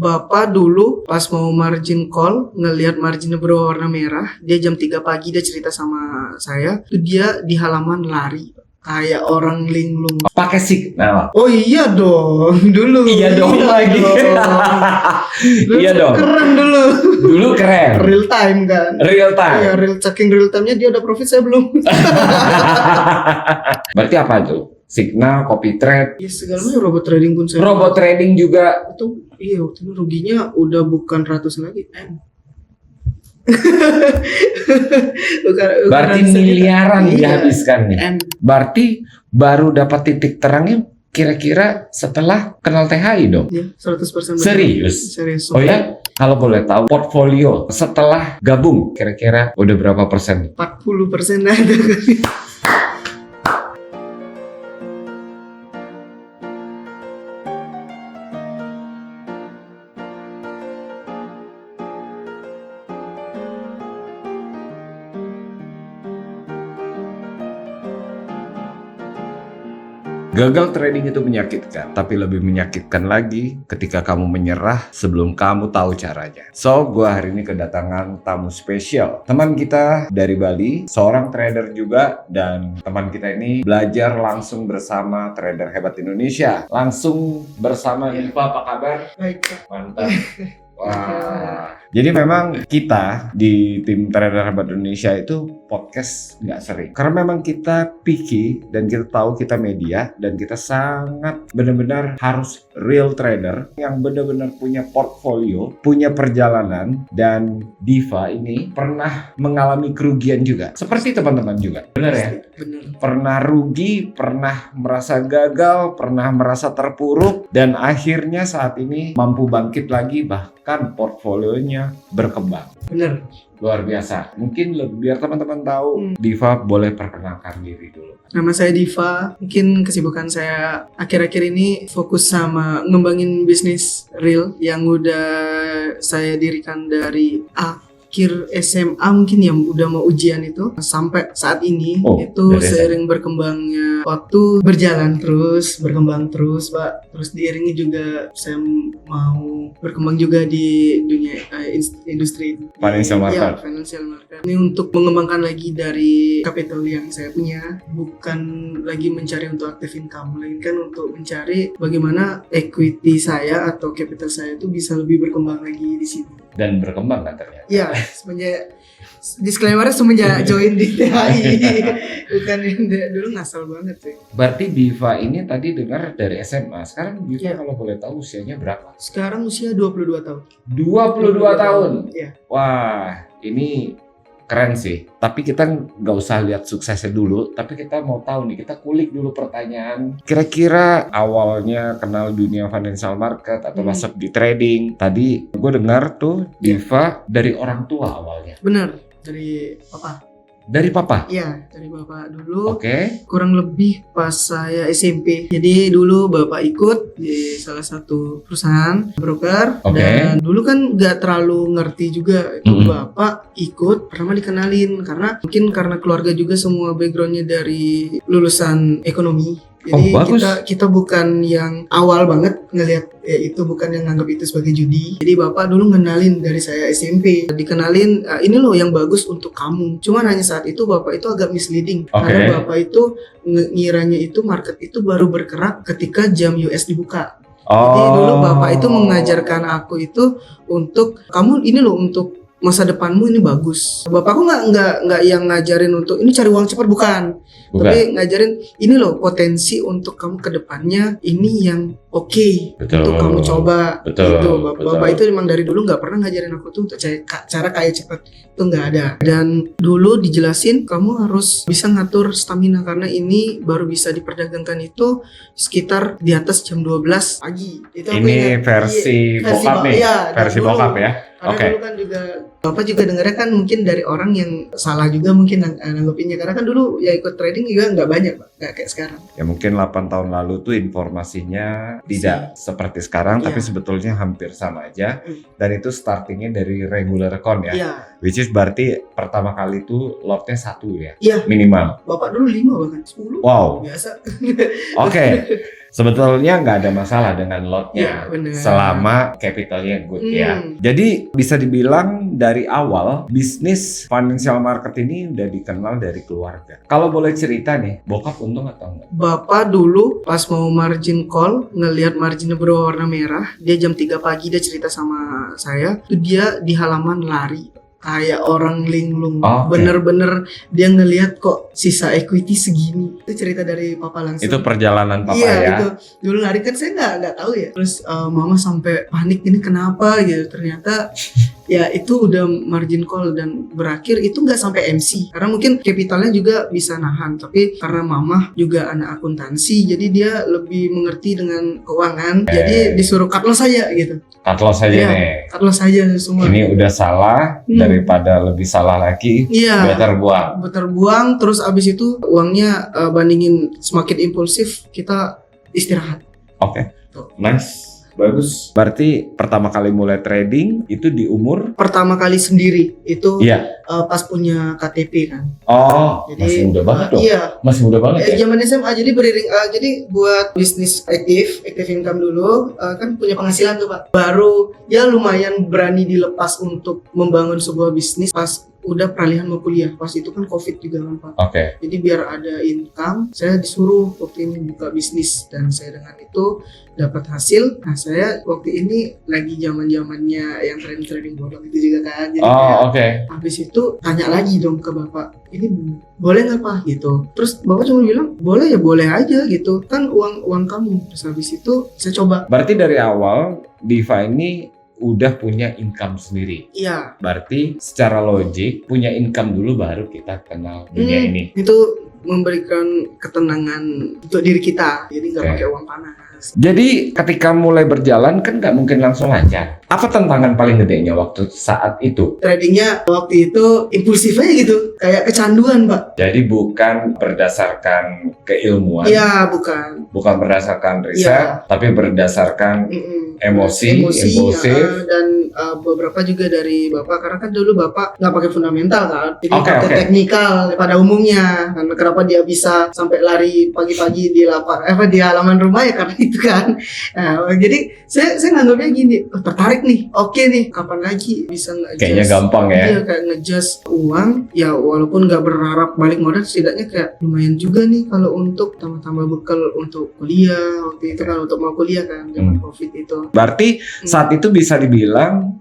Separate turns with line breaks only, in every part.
Bapak dulu pas mau margin call ngelihat marginnya berwarna merah, dia jam 3 pagi dia cerita sama saya, tuh dia di halaman lari kayak orang linglung.
Pakai signal.
Oh iya dong, dulu.
Iya dong lagi.
Dulu
Iya dong.
Keren dulu.
Dulu keren.
Real time kan.
Real time.
Iya, saking real time-nya dia udah profit, saya belum.
Berarti apa tuh? Signal, copy trade.
Ya segala macam robot trading pun saya.
Robot trading juga.
Itu iya waktu itu ruginya udah bukan ratus lagi, M.
Berarti miliaran
iya,
dihabiskan nih.
M.
Berarti baru dapat titik terangnya kira-kira setelah kenal THI dong.
Ya, 100% benar.
Serius?
Serius.
Oh ya, kalau boleh tahu portfolio setelah gabung kira-kira udah berapa persen?
40% ada kali.
Gagal trading itu menyakitkan, tapi lebih menyakitkan lagi ketika kamu menyerah sebelum kamu tahu caranya. So, gue hari ini kedatangan tamu spesial. Teman kita dari Bali, seorang trader juga, dan teman kita ini belajar langsung bersama trader hebat Indonesia. Langsung bersama Diva, apa kabar?
Baik.
Mantap. Wah. Jadi memang kita di tim Trader Hebat Indonesia itu podcast nggak sering. Karena memang kita picky dan kita tahu kita media dan kita sangat benar-benar harus real trader yang benar-benar punya portfolio, punya perjalanan, dan Diva ini pernah mengalami kerugian juga. Seperti teman-teman juga. Benar ya?
Benar.
Pernah rugi, pernah merasa gagal, pernah merasa terpuruk, dan akhirnya saat ini mampu bangkit lagi, bahkan portfolionya berkembang.
Benar.
Luar biasa. Mungkin biar teman-teman tahu, Diva boleh perkenalkan diri dulu.
Nama saya Diva. Mungkin kesibukan saya akhir-akhir ini fokus sama ngembangin bisnis real yang udah saya dirikan dari akhir SMA mungkin yang udah mau ujian itu sampai saat ini. Itu seiring berkembangnya waktu berjalan terus berkembang terus, Pak. Terus diiringi juga saya mau berkembang juga di dunia industri
financial market.
Ya, financial market. Ini untuk mengembangkan lagi dari capital yang saya punya, bukan lagi mencari untuk active income, melainkan untuk mencari bagaimana equity saya atau capital saya itu bisa lebih berkembang lagi di sini.
Dan berkembang kan ternyata?
Ya, semenjak disclaimer semenjak join di THI. Bukan dulu ngasal banget sih.
Berarti Diva ini tadi dengar dari SMA. Sekarang Diva kalau boleh tahu usianya berapa?
Sekarang usia 22 tahun.
22 tahun?
Iya.
Wah, ini keren sih. Tapi kita nggak usah lihat suksesnya dulu, tapi kita mau tahu nih, kita kulik dulu pertanyaan. Kira-kira awalnya kenal dunia financial market atau masuk di trading. Tadi gue dengar tuh Diva dari orang tua awalnya.
Bener, dari papa.
Dari papa?
Iya, dari bapak dulu.
Oke.
Kurang lebih pas saya SMP. Jadi dulu bapak ikut di salah satu perusahaan broker. Dan dulu kan nggak terlalu ngerti juga. Itu bapak ikut, pertama dikenalin. Karena keluarga juga semua backgroundnya dari lulusan ekonomi. Jadi kita bukan yang awal banget ngelihat ya, itu bukan yang nganggap itu sebagai judi. Jadi bapak dulu ngenalin dari saya SMP, dikenalin ini loh yang bagus untuk kamu. Cuman hanya saat itu bapak itu agak misleading karena bapak itu ngiranya itu market itu baru bergerak ketika jam US dibuka. Jadi dulu bapak itu mengajarkan aku itu untuk kamu ini loh untuk masa depanmu ini bagus. Bapakku nggak yang ngajarin untuk ini cari uang cepat, bukan. Tapi ngajarin ini loh potensi untuk kamu ke depannya ini yang oke untuk kamu coba. Gitu. Bapak itu memang dari dulu nggak pernah ngajarin aku tuh untuk cara kaya cepat, itu nggak ada. Dan dulu dijelasin kamu harus bisa ngatur stamina karena ini baru bisa diperdagangkan itu sekitar di atas jam 12 pagi. Itu
ini versi bokap nih, versi bokap ya.
Karena dulu kan juga Bapak juga dengarnya kan mungkin dari orang yang salah juga mungkin nanggepinnya, karena kan dulu ya ikut trading juga nggak banyak Pak, nggak kayak sekarang.
Ya mungkin 8 tahun lalu tuh informasinya tidak seperti sekarang, tapi sebetulnya hampir sama aja. Dan itu startingnya dari regular account ya, which is berarti pertama kali itu lotnya 1 ya, minimal.
Bapak dulu 5 bahkan 10.
Wow.
Biasa.
Oke. Sebetulnya nggak ada masalah dengan lotnya, selama capitalnya good ya. Jadi bisa dibilang dari awal bisnis financial market ini udah dikenal dari keluarga. Kalau boleh cerita nih, bokap untung atau enggak?
Bapak dulu pas mau margin call, ngelihat marginnya berwarna merah, dia jam 3 pagi dia cerita sama saya, itu dia di halaman lari. Kayak orang linglung, bener-bener dia ngelihat kok sisa equity segini. Itu cerita dari papa langsung.
Itu perjalanan papa
ya. Iya
ya.
itu dulu lari kan saya nggak tahu ya. Terus mama sampai panik ini kenapa gitu. Ternyata ya itu udah margin call dan berakhir itu nggak sampai MC. Karena mungkin kapitalnya juga bisa nahan. Tapi karena mama juga anak akuntansi, jadi dia lebih mengerti dengan keuangan. Jadi disuruh cut loss saja gitu.
Cut loss saja nih.
Cut loss saja semua.
Ini udah salah. Daripada lebih salah lagi, better buang.
Better buang, terus abis itu uangnya bandingin semakin impulsif, kita istirahat.
Oke. Nice. Bagus. Berarti pertama kali mulai trading itu di umur?
Pertama kali sendiri itu pas punya KTP kan.
Oh, jadi, masih muda banget dong.
Iya.
Masih muda banget ya.
Zaman SMA jadi beriring, jadi buat bisnis aktif income dulu kan punya penghasilan tuh Pak. Baru ya lumayan berani dilepas untuk membangun sebuah bisnis pas udah peralihan mau kuliah. Pas itu kan COVID juga kan Pak.
Oke.
Jadi biar ada income, saya disuruh waktu ini buka bisnis dan saya dengan itu dapat hasil. Nah saya waktu ini lagi zaman-zamannya yang trading bodong itu juga kan. Jadi habis itu tanya lagi dong ke bapak, ini boleh nggak Pak gitu. Terus bapak cuma bilang boleh ya boleh aja gitu. Kan uang kamu. Terus habis itu saya coba.
Berarti dari awal Diva ini udah punya income sendiri.
Iya.
Berarti secara logik punya income dulu baru kita kenal dunia ini.
Itu memberikan ketenangan untuk diri kita. Jadi nggak pakai uang panas.
Jadi ketika mulai berjalan kan nggak mungkin langsung lancar. Apa tantangan paling gedenya waktu saat itu?
Tradingnya waktu itu impulsif aja gitu, kayak kecanduan Pak.
Jadi bukan berdasarkan keilmuan.
Iya, bukan.
Bukan berdasarkan riset, tapi berdasarkan emosi impulsif.
Dan beberapa juga dari bapak, karena kan dulu bapak nggak pakai fundamental kan, jadi pakai teknikal pada umumnya. Karena kenapa dia bisa sampai lari pagi-pagi di di halaman rumah ya karena itu kan. Nah, jadi saya nganggapnya gini, tertarik nih, oke nih, kapan lagi bisa nge-adjust.
Kayaknya gampang ya.
Iya, kayak nge-adjust uang, ya walaupun nggak berharap balik modal, setidaknya kayak lumayan juga nih kalau untuk tambah-tambah bekal untuk kuliah. Waktu itu kan untuk mau kuliah kan, zaman COVID itu.
Berarti saat itu bisa dibilang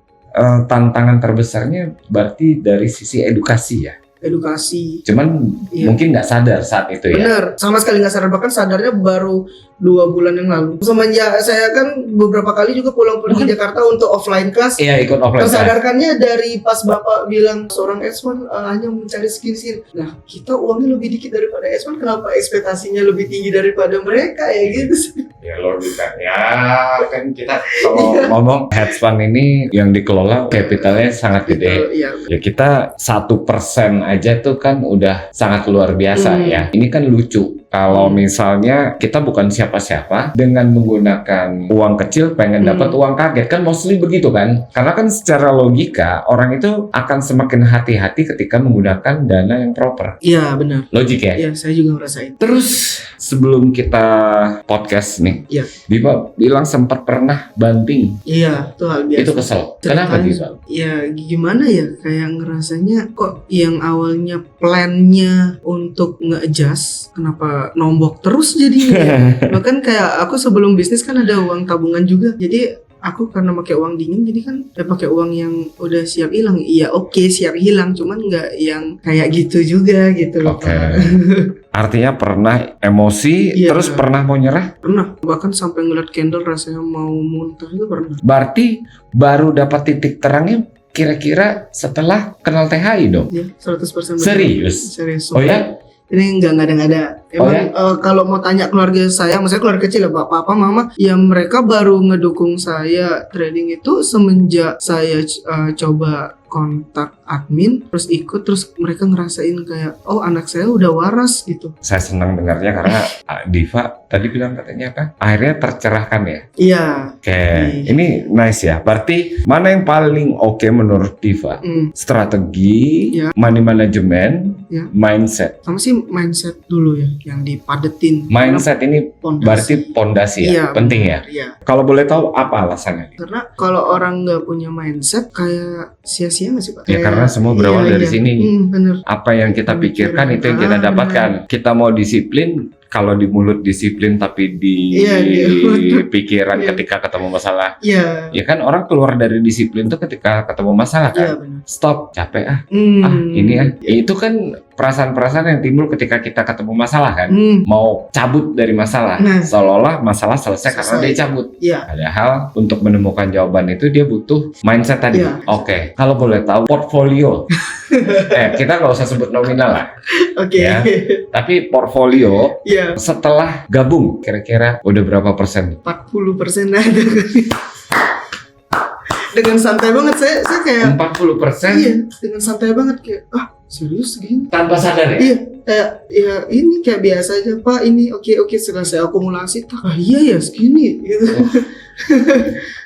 tantangan terbesarnya berarti dari sisi edukasi ya?
Edukasi.
Cuman mungkin nggak sadar saat itu ya?
Bener, sama sekali nggak sadar. Bahkan sadarnya baru 2 bulan yang lalu. Semenjak saya kan beberapa kali juga pulang-pulang ke Jakarta untuk offline class.
Iya, ikut offline class.
Tersadarkannya dari pas bapak bilang seorang S1 hanya mencari skill. Nah, kita uangnya lebih dikit daripada S1, kenapa ekspektasinya lebih tinggi daripada mereka ya gitu.
Ya logika. Ya kan kita kalau ngomong hedge fund ini yang dikelola kapitalnya sangat gede. Ya kita 1% aja tuh kan udah sangat luar biasa ya. Ini kan lucu. Kalau misalnya kita bukan siapa-siapa dengan menggunakan uang kecil pengen dapat uang kaget, kan mostly begitu kan? Karena kan secara logika orang itu akan semakin hati-hati ketika menggunakan dana yang proper.
Iya benar.
Logik ya?
Iya, saya juga ngerasain.
Terus sebelum kita podcast nih, Diva bilang sempat pernah banting.
Iya, itu hal biasa.
Itu kesel. Kenapa Diva?
Ya gimana ya, kayak ngerasanya kok yang awalnya plannya untuk nge-adjust, kenapa nombok terus jadinya. Bahkan kayak aku sebelum bisnis kan ada uang tabungan juga, jadi aku karena pakai uang dingin jadi kan pakai uang yang udah siap hilang. Iya oke, siap hilang, cuman nggak yang kayak gitu juga gitu loh.
Artinya pernah emosi, terus pernah mau nyerah?
Pernah, bahkan sampai ngeliat candle rasanya mau muntah itu pernah.
Berarti baru dapat titik terangnya kira-kira setelah kenal THI dong?
Iya, 100%.
Serius?
Oh ya? Ini nggak ada. Emang kalau mau tanya keluarga saya, maksudnya keluarga kecil ya, papa, mama, ya mereka baru ngedukung saya trading itu semenjak saya coba kontak admin, terus ikut, terus mereka ngerasain kayak, oh anak saya udah waras gitu.
Saya senang dengarnya karena Diva tadi bilang katanya apa? Akhirnya tercerahkan ya.
Iya.
Oke, ini nice ya. Berarti mana yang paling oke menurut Diva? Strategi, money management, mindset.
Sama sih mindset dulu ya, yang dipadetin.
Mindset ini berarti pondasi ya, penting ya.
Iya.
Kalau boleh tahu apa alasannya?
Karena kalau orang nggak punya mindset kayak sia-sia nggak sih Pak?
Ya karena semua berawal dari sini.
Bener.
Apa yang kita pikirkan itu yang kita dapatkan. Kita mau disiplin, kalau di mulut disiplin tapi di pikiran ketika ketemu masalah. Iya. Ya kan orang keluar dari disiplin tuh ketika ketemu masalah kan. Stop, capek ini ya. Itu kan perasaan-perasaan yang timbul ketika kita ketemu masalah kan. Mau cabut dari masalah. Seolah-olah masalah selesai karena dia cabut. Padahal untuk menemukan jawaban itu dia butuh mindset tadi. Oke, kalau boleh tahu portfolio. Kita nggak usah sebut nominal lah. Ya. Tapi portfolio setelah gabung kira-kira udah berapa persen?
40% ada. Dengan santai banget saya kayak
40%.
Iya, dengan santai banget kayak serius gini.
Tanpa sadar ya?
Iya, kayak ya ini kayak biasa aja Pak, ini oke setelah saya akumulasi, iya ya segini gitu.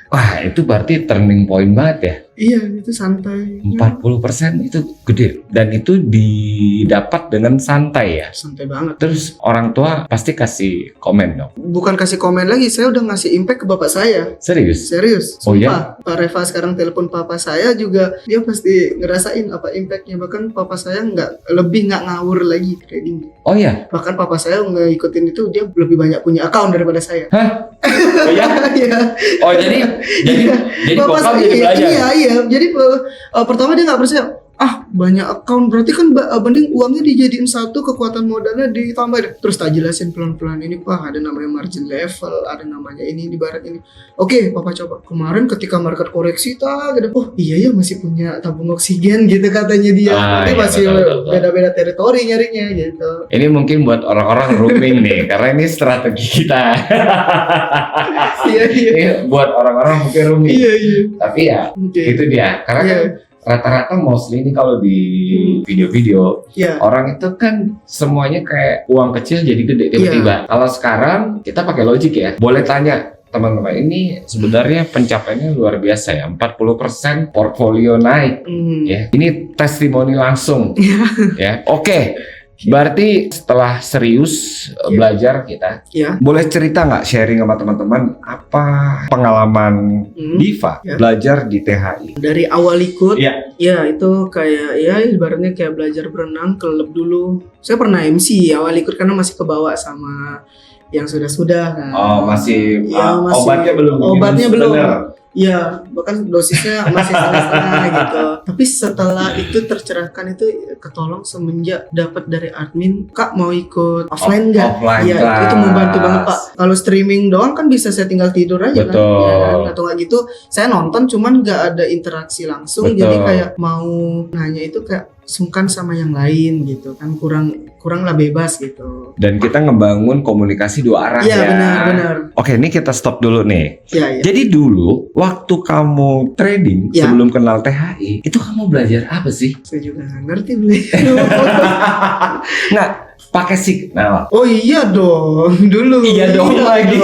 Wah, itu berarti turning point banget ya.
Iya, itu santai.
40% itu gede. Dan itu didapat dengan santai ya.
Santai banget.
Terus orang tua pasti kasih komen dong.
Bukan kasih komen lagi, saya udah ngasih impact ke bapak saya.
Serius?
Sumpah.
Oh iya?
Pak Reva sekarang telepon papa saya juga, dia pasti ngerasain apa impactnya. Bahkan papa saya nggak ngawur lagi trading.
Oh iya?
Bahkan papa saya ngikutin itu, dia lebih banyak punya account daripada saya.
Hah? Oh iya?
Iya.
Oh jadi bokap jadi belajar?
Iya, jadi pertama dia nggak percaya. Banyak account berarti kan mending uangnya dijadiin satu, kekuatan modalnya ditambah. Terus tak jelasin pelan-pelan, ini Pak ada namanya margin level, ada namanya ini di barat ini. Oke, Papa coba. Kemarin ketika market koreksi gitu. Oh iya ya, masih punya tabung oksigen gitu katanya dia. Tapi masih beda-beda teritori nyarinya gitu. Ini
mungkin buat orang-orang rooming nih, karena ini strategi kita.
Iya.
Ini buat orang-orang mungkin rooming.
Iya.
Tapi ya itu dia. Karena kan rata-rata mostly ini kalau di video-video orang itu kan semuanya kayak uang kecil jadi gede tiba-tiba. Kalau sekarang kita pakai logik ya. Boleh tanya teman-teman, ini sebenarnya pencapaiannya luar biasa ya. 40% portfolio naik. Ya. Ini testimoni langsung. Ya. Oke. Berarti setelah serius belajar kita, boleh cerita nggak sharing sama teman-teman apa pengalaman Diva belajar di THI?
Dari awal ikut, ya itu kayak ibaratnya kayak belajar berenang, klub dulu. Saya pernah MC awal ikut karena masih kebawa sama yang sudah-sudah kan.
Oh masih obatnya belum.
Obatnya belum. Iya, bahkan dosisnya masih setengah-setengah gitu. Tapi setelah itu tercerahkan, itu ketolong semenjak dapat dari admin, Kak mau ikut offline nggak? Iya, itu membantu banget Pak. Kalau streaming doang kan bisa saya tinggal tidur aja kan. Ya, atau nggak gitu, saya nonton cuman nggak ada interaksi langsung. Jadi kayak mau nanya itu kayak sungkan sama yang lain gitu kan, kurang lah bebas gitu.
Dan kita ngebangun komunikasi dua arah ya.
Iya benar.
Oke, ini kita stop dulu nih.
Iya.
Jadi dulu waktu kamu trading sebelum kenal THI, itu kamu belajar apa sih?
Saya juga nggak ngerti beli.
Nggak pakai signal.
Oh iya dong, dulu.
Iya dong lagi.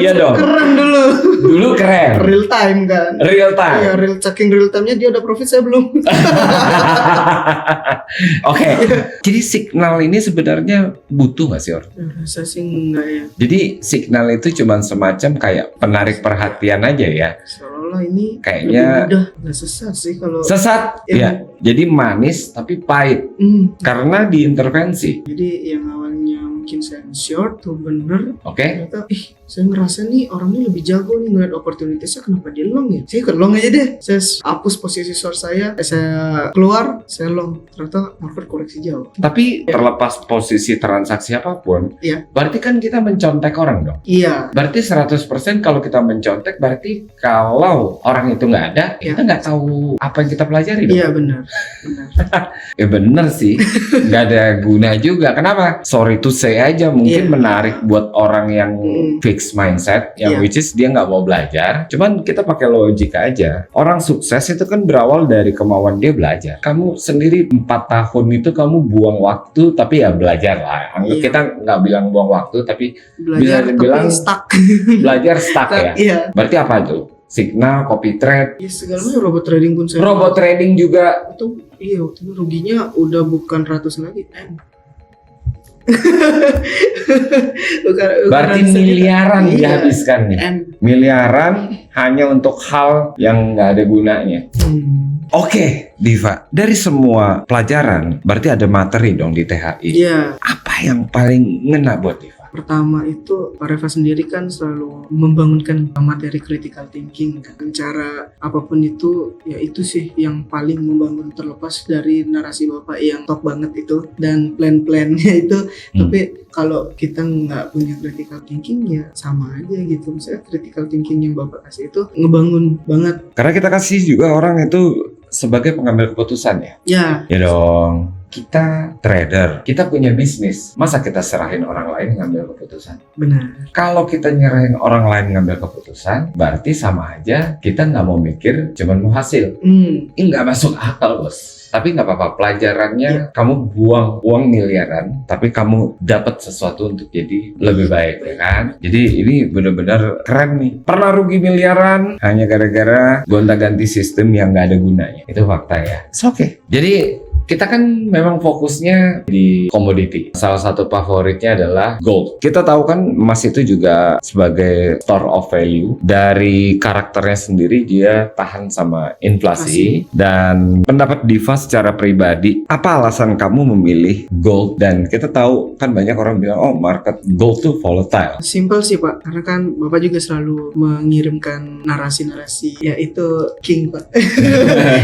Iya dong.
Keren dulu.
Dulu keren.
Real time kan.
Real time.
Iya, saking real time-nya dia udah profit, saya belum.
Oke. Jadi signal ini sebenarnya butuh nggak sih, Or?
Saya sih enggak ya.
Jadi signal itu cuma semacam kayak penarik perhatian aja ya.
Seolah ini
kayaknya
udah nggak sesat sih kalau.
Sesat. Ya. Jadi manis tapi pahit. Karena diintervensi.
Jadi yang awalnya mungkin saya short tuh bener.
Oke.
Ternyata, saya ngerasa nih orangnya lebih jago nih ngeliat opportunity-nya, kenapa dia long ya? Saya ikut long aja deh. Saya hapus posisi short saya keluar, saya long. Ternyata market koreksi jauh.
Tapi terlepas posisi transaksi apapun, berarti kan kita mencontek orang dong.
Iya.
Berarti 100% kalau kita mencontek, berarti kalau orang itu nggak ada, kita nggak tahu apa yang kita pelajari dong.
Iya benar.
Ya bener sih, nggak ada guna juga. Kenapa? Sorry to say aja, mungkin menarik buat orang yang fix fixed mindset yang
Iya.
which is dia nggak mau belajar. Cuman kita pakai logika aja. Orang sukses itu kan berawal dari kemauan dia belajar. Kamu sendiri 4 tahun itu kamu buang waktu, tapi ya belajar lah. Anggap
Iya.
kita nggak bilang buang waktu, tapi
Belajar
Bisa
tapi
dibilang
stuck.
belajar stuck ya.
Iya.
Berarti apa tuh? Signal, copy trade,
Ya segala macam robot trading pun saya.
robot trading juga.
Itu iya waktu itu ruginya udah bukan ratus lagi M. bukan
Berarti
ratusan juta.
miliaran
Iya,
dihabiskan nih.
M.
Miliaran hanya untuk hal yang nggak ada gunanya. Oke, Diva. Dari semua pelajaran, berarti ada materi dong di THI.
Iya.
Apa yang paling ngena buat Diva?
Pertama itu Pak Reva sendiri kan selalu membangunkan materi critical thinking dengan cara apapun itu, ya itu sih yang paling membangun terlepas dari narasi Bapak yang top banget itu dan plan-plannya itu. Tapi kalau kita nggak punya critical thinking ya sama aja gitu. Misalnya critical thinking yang Bapak kasih itu ngebangun banget.
Karena kita kasih juga orang itu sebagai pengambil keputusan ya.
Ya,
Ya dong. Kita trader, kita punya bisnis. Masa kita serahin orang lain ngambil keputusan?
benar.
Kalau kita nyerahin orang lain ngambil keputusan, berarti sama aja kita nggak mau mikir, cuman mau hasil. Ini nggak masuk akal, bos. Tapi nggak apa-apa, pelajarannya kamu buang uang miliaran, tapi kamu dapat sesuatu untuk jadi lebih baik, ya kan? Jadi ini benar-benar keren nih. Pernah rugi miliaran hanya gara-gara gonta-ganti sistem yang nggak ada gunanya. Itu fakta ya. Oke. Jadi kita kan memang fokusnya di komoditi. Salah satu favoritnya adalah gold. Kita tahu kan emas itu juga sebagai store of value. Dari karakternya sendiri dia tahan sama inflasi. Dan pendapat Diva secara pribadi, apa alasan kamu memilih gold? Dan kita tahu kan banyak orang bilang, oh market gold tuh volatile.
Simple sih Pak, karena kan Bapak juga selalu mengirimkan narasi-narasi, ya itu king Pak.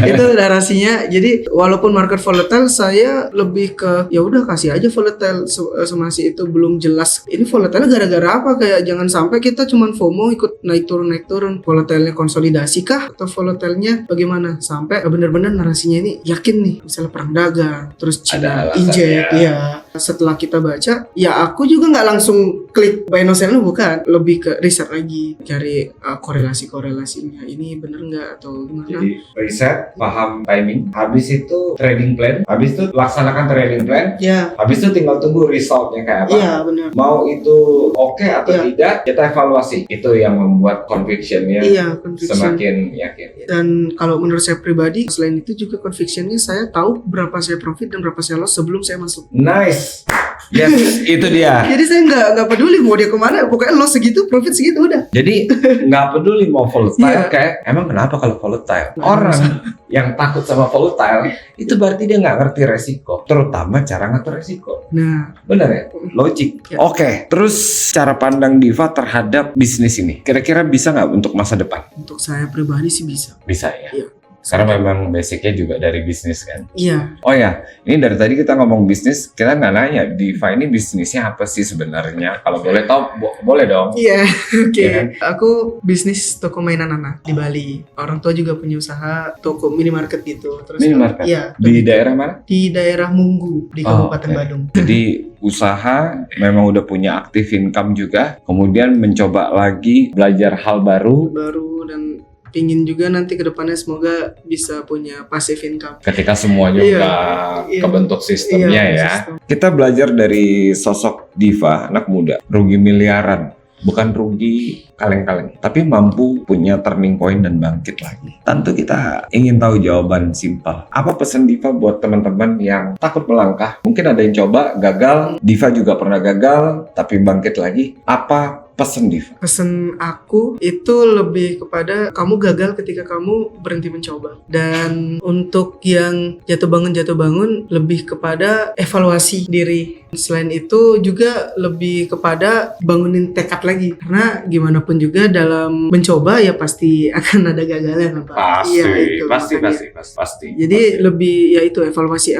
Itu narasinya. Jadi walaupun market volatile, saya lebih ke ya udah kasih aja volatile semasi itu belum jelas. Ini volatile gara-gara apa? Kayak jangan sampai kita cuman FOMO ikut naik turun. Volatilenya konsolidasi kah? Atau volatilenya bagaimana? Sampai benar-benar narasinya ini yakin nih, misalnya perang dagang, terus Cina
alasannya.
injek, ya. Setelah kita baca, ya aku juga nggak langsung klik buy no sell, bukan, lebih ke riset lagi, cari korelasinya ini bener nggak atau gimana.
Jadi riset, paham timing, habis itu trading plan, habis itu laksanakan trading plan,
Ya,
habis itu tinggal tunggu resultnya kayak apa.
iya benar.
Mau itu oke atau
Iya.
tidak, kita evaluasi. Itu yang membuat convictionnya
Iya, conviction.
semakin yakin.
Dan kalau menurut saya pribadi, selain itu juga convictionnya saya tahu berapa saya profit dan berapa saya loss sebelum saya masuk.
Nice. Yes, itu dia.
Jadi saya nggak peduli mau dia kemana, pokoknya loss segitu, profit segitu udah.
Jadi nggak peduli mau volatile
Iya.
kayak emang kenapa kalau volatile?
Nggak
Orang
masalah.
yang takut sama volatile itu berarti dia nggak ngerti resiko, terutama cara ngatur resiko.
Nah,
Benar ya? Logik.
Ya.
Oke, terus cara pandang Diva terhadap bisnis ini, kira-kira bisa nggak untuk masa depan?
untuk saya pribadi sih bisa.
Bisa ya?
Iya.
Karena memang basicnya juga dari bisnis kan.
Iya.
Oh ya, ini dari tadi kita ngomong bisnis, kita nggak nanya Diva ini bisnisnya apa sih sebenarnya? Kalau boleh tahu, boleh dong.
Iya, oke.
Iya kan?
Aku bisnis toko mainan anak di Bali. Orang tua juga punya usaha toko minimarket gitu. Terus
Minimarket?
Iya.
Di daerah mana?
Di daerah Munggu di
Oh,
Kabupaten
oke.
Badung.
Jadi usaha memang udah punya aktif income juga, kemudian mencoba lagi belajar hal baru
Baru dan pingin juga nanti ke depannya semoga bisa punya passive income.
ketika semuanya
Iya,
udah
iya.
kebentuk sistemnya
Iya,
ya.
sistem.
Kita belajar dari sosok Diva, anak muda, rugi miliaran. Bukan rugi kaleng-kaleng, tapi mampu punya turning point dan bangkit lagi. Tentu kita ingin tahu jawaban simpel. Apa pesan Diva buat teman-teman yang takut melangkah? Mungkin ada yang coba, gagal. Diva juga pernah gagal, tapi bangkit lagi. Apa pesan Diva?
Pesan aku itu lebih kepada kamu gagal ketika kamu berhenti mencoba. Dan untuk yang jatuh bangun lebih kepada evaluasi diri. Selain itu juga lebih kepada bangunin tekad lagi. Karena gimana pun juga dalam mencoba ya pasti akan ada gagalnya kan Pak. Iya, itu makanya.
Pasti.
Jadi lebih ya itu evaluasi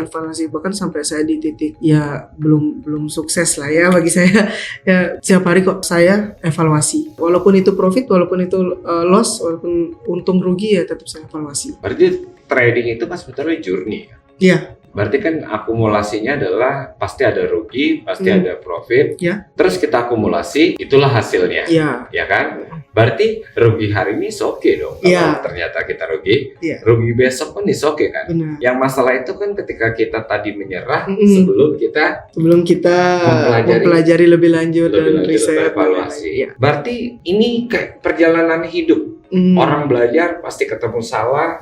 bahkan sampai saya di titik ya belum sukses lah ya bagi saya. Ya setiap hari kok saya evaluasi. Walaupun itu profit, walaupun itu loss, walaupun untung rugi ya tetap saya evaluasi.
Berarti trading itu kan sebetulnya journey.
Iya.
Berarti kan akumulasinya adalah pasti ada rugi, pasti ada profit.
Ya.
Terus kita akumulasi, itulah hasilnya. Ya kan? Berarti rugi hari ini oke dong. Kalau ternyata kita rugi, rugi besok pun oke kan?
Benar.
Yang masalah itu kan ketika kita tadi menyerah sebelum kita
mempelajari lebih lanjut dan riset,
evaluasi. Berarti ini kayak perjalanan hidup. Orang belajar pasti ketemu salah,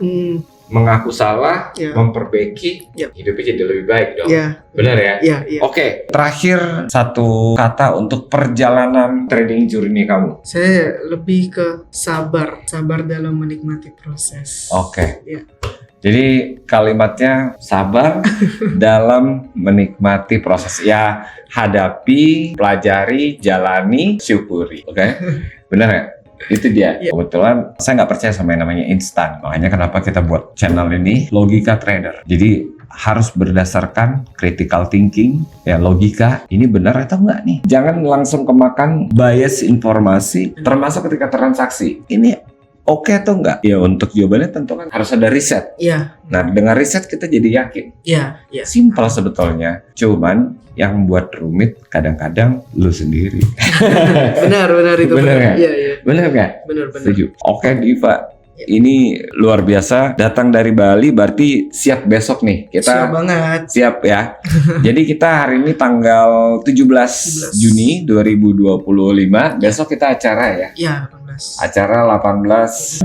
mengaku salah, memperbaiki, hidupnya jadi lebih baik dong. Benar ya? Oke, terakhir satu kata untuk perjalanan trading journey kamu.
Saya lebih ke sabar dalam menikmati proses.
Jadi kalimatnya sabar dalam menikmati proses. Ya, hadapi, pelajari, jalani, syukuri. Benar ya? Itu dia. Kebetulan saya nggak percaya sama yang namanya instan. Makanya kenapa kita buat channel ini Logika Trader. Jadi harus berdasarkan critical thinking, ya logika, ini benar atau enggak nih. Jangan langsung kemakan bias informasi, termasuk ketika transaksi. Ini oke atau enggak? Ya untuk jawabannya tentu kan harus ada riset. Nah dengan riset kita jadi yakin. Simpel sebetulnya. Cuman yang buat rumit kadang-kadang lu sendiri.
benar itu.
Benar nggak? Benar nggak?
Benar.
Setuju. Oke Diva. Ini luar biasa, datang dari Bali berarti siap besok nih. Kita
siap banget.
Siap ya. Jadi kita hari ini tanggal 17 Juni 2025. Besok kita acara ya? Acara 18.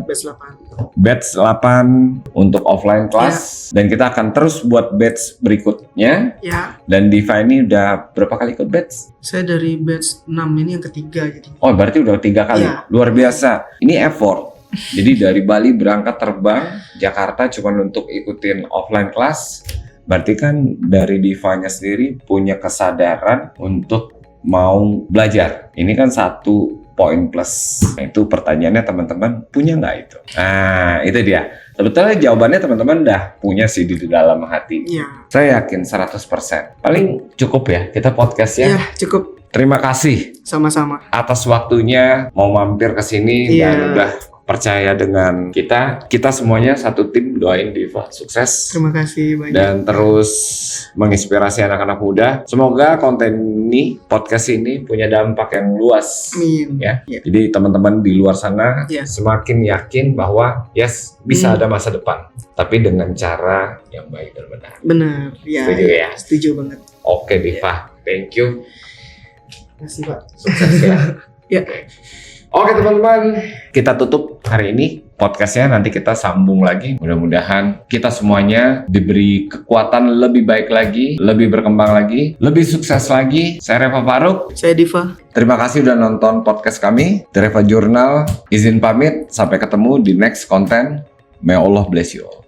Batch 8 untuk offline class. Dan kita akan terus buat batch berikutnya. Dan Diva ini udah berapa kali ikut batch?
Saya dari batch 6 ini yang ketiga jadi.
Oh berarti udah 3 kali. Luar biasa. Ini effort. Jadi dari Bali berangkat terbang Jakarta cuma untuk ikutin offline class. Berarti kan dari Divanya sendiri punya kesadaran untuk mau belajar. Ini kan satu poin plus. Nah, itu pertanyaannya teman-teman punya nggak itu? Nah itu dia. Sebetulnya jawabannya teman-teman udah punya sih di dalam hati. Saya yakin 100%. Paling cukup ya kita podcast ya.
Cukup.
Terima kasih.
Sama-sama.
Atas waktunya mau mampir ke sini dan udah percaya dengan kita. Kita semuanya satu tim doain Diva sukses.
Terima kasih banyak.
Dan terus menginspirasi anak-anak muda. Semoga konten ini, podcast ini punya dampak yang luas.
Amin.
Ya. Jadi teman-teman di luar sana semakin yakin bahwa bisa ada masa depan. Tapi dengan cara yang baik dan benar.
Benar.
Setuju ya?
Setuju banget.
Oke Diva, thank you.
Terima kasih Pak.
Sukses ya. Oke teman-teman, kita tutup hari ini podcastnya. Nanti kita sambung lagi. Mudah-mudahan kita semuanya diberi kekuatan lebih baik lagi, lebih berkembang lagi, lebih sukses lagi. Saya Reva Faruk.
Saya Diva.
Terima kasih udah nonton podcast kami. The Reva Journal izin pamit. Sampai ketemu di next konten. May Allah bless you all.